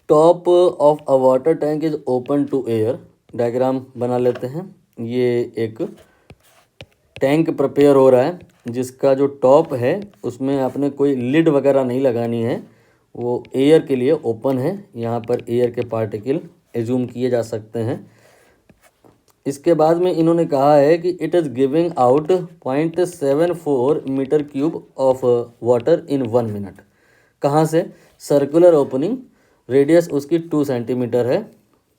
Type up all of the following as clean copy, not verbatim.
Top of a water tank is open to air. Diagram बना लेते हैं। ये एक टैंक प्रिपेयर हो रहा है जिसका जो टॉप है उसमें आपने कोई लिड वगैरह नहीं लगानी है, वो एयर के लिए ओपन है। यहाँ पर एयर के पार्टिकल एज्यूम किए जा सकते हैं। इसके बाद में इन्होंने कहा है कि it is giving out 0.74 metre cube of water in 1 minute. कहाँ से? सर्कुलर ओपनिंग, रेडियस उसकी 2 सेंटीमीटर है।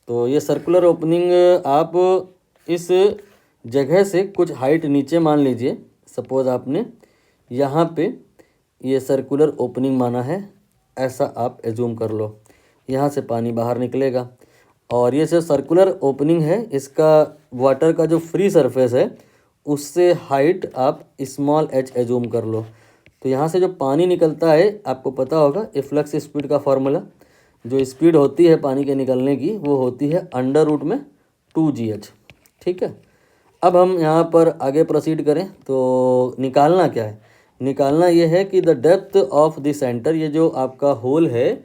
तो ये सर्कुलर ओपनिंग आप इस जगह से कुछ हाइट नीचे मान लीजिए। सपोज आपने यहाँ पे ये सर्कुलर ओपनिंग माना है, ऐसा आप एज्यूम कर लो। यहाँ से पानी बाहर निकलेगा और ये जो सर्कुलर ओपनिंग है इसका वाटर का जो फ्री सरफेस है उससे हाइट आप स्मॉल h एज्यूम कर लो। तो यहाँ से जो पानी निकलता है आपको पता होगा इफ्लक्स स्पीड का फॉर्मूला, जो स्पीड होती है पानी के निकलने की वो होती है √ 2gh। ठीक है, अब हम यहाँ पर आगे प्रोसीड करें तो निकालना क्या है? निकालना ये है कि the depth of the centre, ये जो आपका होल है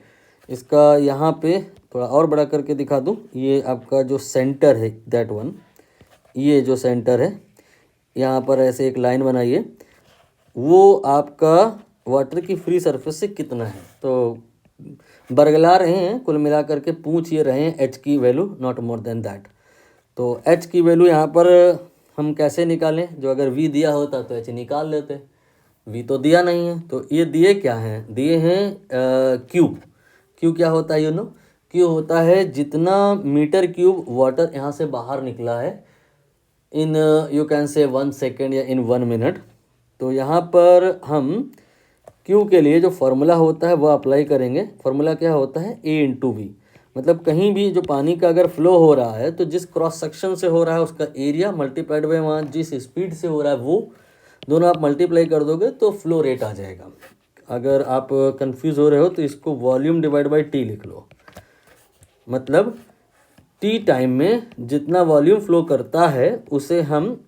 इसका यहाँ पे थोड़ा और बड़ा करके दिखा दूँ। ये आपका जो सेंटर है दैट वन, ये जो सेंटर है यहाँ पर ऐसे एक लाइन बनाइए, वो आपका वाटर की फ्री सरफेस से कितना है। तो बरगला रहे हैं, कुल मिला करके पूछ ये रहे हैं h की value, not more than that. तो h की वैल्यू यहाँ पर हम कैसे निकालें? जो अगर v दिया होता तो h निकाल लेते, v तो दिया नहीं है। तो ये दिए क्या हैं? दिए हैं q। q क्या होता है? q होता है जितना मीटर क्यूब वाटर यहाँ से बाहर निकला है इन यू कैन से 1 सेकेंड या इन 1 मिनट। तो यहाँ पर हम q के लिए जो फार्मूला होता है वो अप्लाई करेंगे। फार्मूला क्या होता है? a/v। मतलब कहीं भी जो पानी का अगर फ्लो हो रहा है तो जिस क्रॉस सेक्शन से हो रहा है उसका एरिया मल्टीप्लाइड बाय वहाँ जिस स्पीड से हो रहा है वो दोनों आप मल्टीप्लाई कर दोगे तो फ्लो रेट आ जाएगा। अगर आप कंफ्यूज हो रहे हो तो इसको वॉल्यूम डिवाइड बाई टी लिख लो। मतलब टी टाइम में जितना वॉल्यूम फ्लो करता है उसे हम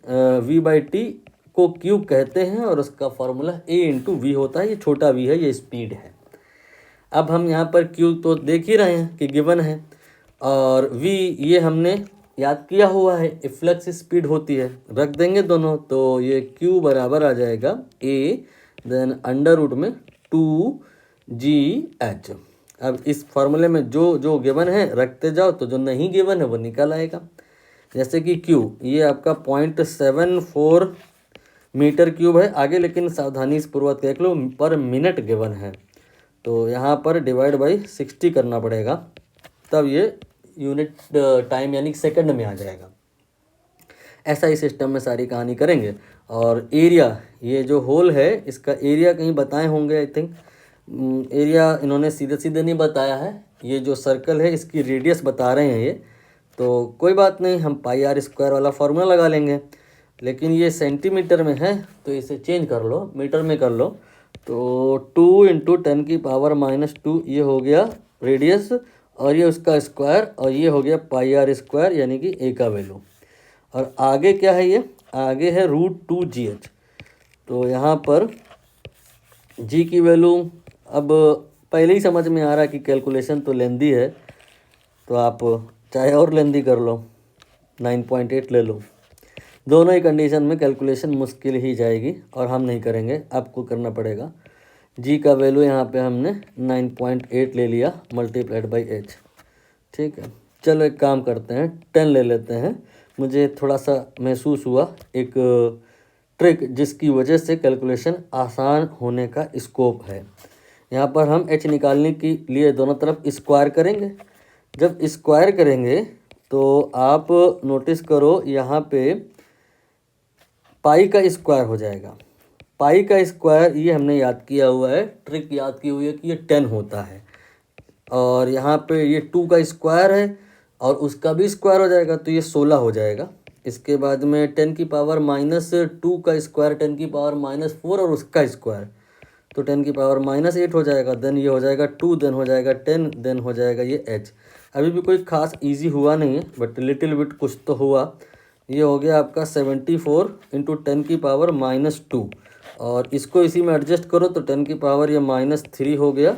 v/t को क्यूब कहते हैं और उसका फॉर्मूला a/v होता है। ये छोटा v है, ये स्पीड है। अब हम यहाँ पर q तो देख ही रहे हैं कि गिवन है और v ये हमने याद किया हुआ है, इफ्लक्स स्पीड होती है, रख देंगे दोनों। तो ये q बराबर आ जाएगा a देन √ 2gh। अब इस फॉर्मूले में जो जो गिवन है रखते जाओ तो जो नहीं गिवन है वो निकल आएगा। जैसे कि q ये आपका 0.74 मीटर क्यूब है आगे, लेकिन सावधानी से पूर्वक देख लो पर मिनट गिवन है तो यहाँ पर डिवाइड बाई 60 करना पड़ेगा, तब ये यूनिट टाइम यानी सेकंड में आ जाएगा। ऐसा ही सिस्टम में सारी कहानी करेंगे। और एरिया, ये जो होल है इसका एरिया कहीं बताए होंगे आई थिंक। एरिया इन्होंने सीधे सीधे नहीं बताया है, ये जो सर्कल है इसकी रेडियस बता रहे हैं ये। तो कोई बात नहीं, हम πr² वाला फार्मूला लगा लेंगे। लेकिन ये सेंटीमीटर में है तो इसे चेंज कर लो, मीटर में कर लो। तो 2 × 10⁻² ये हो गया रेडियस और ये उसका स्क्वायर और ये हो गया πr² यानी कि a का वैल्यू। और आगे क्या है? ये आगे है √2gh। तो यहाँ पर g की वैल्यू अब पहले ही समझ में आ रहा है कि कैलकुलेशन तो लेंदी है, तो आप चाहे और लेंदी कर लो, 9.8 ले लो। दोनों ही कंडीशन में कैलकुलेशन मुश्किल ही जाएगी और हम नहीं करेंगे, आपको करना पड़ेगा। g का वैल्यू यहाँ पे हमने 9.8 ले लिया मल्टीप्लाइड बाई h। ठीक है, चलो एक काम करते हैं, 10 ले लेते हैं। मुझे थोड़ा सा महसूस हुआ एक ट्रिक जिसकी वजह से कैलकुलेशन आसान होने का स्कोप है। यहाँ पर हम h निकालने के लिए दोनों तरफ स्क्वायर करेंगे। जब स्क्वायर करेंगे तो आप नोटिस करो यहाँ पे पाई का स्क्वायर हो जाएगा। पाई का स्क्वायर ये हमने याद किया हुआ है, ट्रिक याद की हुई है कि ये 10 होता है। और यहाँ पे ये 2 का स्क्वायर है और उसका भी स्क्वायर हो जाएगा तो ये 16 हो जाएगा। इसके बाद में 10⁻² का स्क्वायर 10⁻⁻4 और उसका स्क्वायर तो 10⁻⁻8 हो जाएगा। देन ये हो जाएगा 2, देन हो जाएगा 10, देन हो जाएगा ये h। अभी भी कोई खास इजी हुआ नहीं है बट लिटिल बिट कुछ तो हुआ। ये हो गया आपका 74 × 10⁻⁻2 और इसको इसी में एडजस्ट करो तो 10 की पावर ये -3 हो गया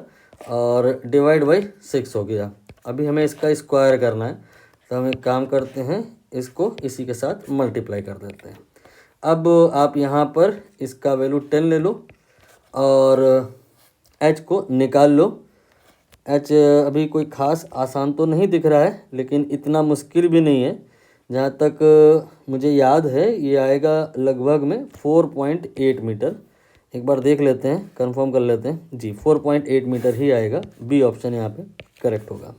और डिवाइड बाई 6 हो गया। अभी हमें इसका स्क्वायर करना है, तो हम एक काम करते हैं, इसको इसी के साथ मल्टीप्लाई कर देते हैं। अब आप यहाँ पर इसका वैल्यू 10 ले लो और h को निकाल लो। h अभी कोई ख़ास आसान तो नहीं दिख रहा है, लेकिन इतना मुश्किल भी नहीं है। जहाँ तक मुझे याद है ये आएगा लगभग में 4.8 मीटर। एक बार देख लेते हैं, कंफर्म कर लेते हैं। जी 4.8 मीटर ही आएगा। बी ऑप्शन यहाँ पे करेक्ट होगा।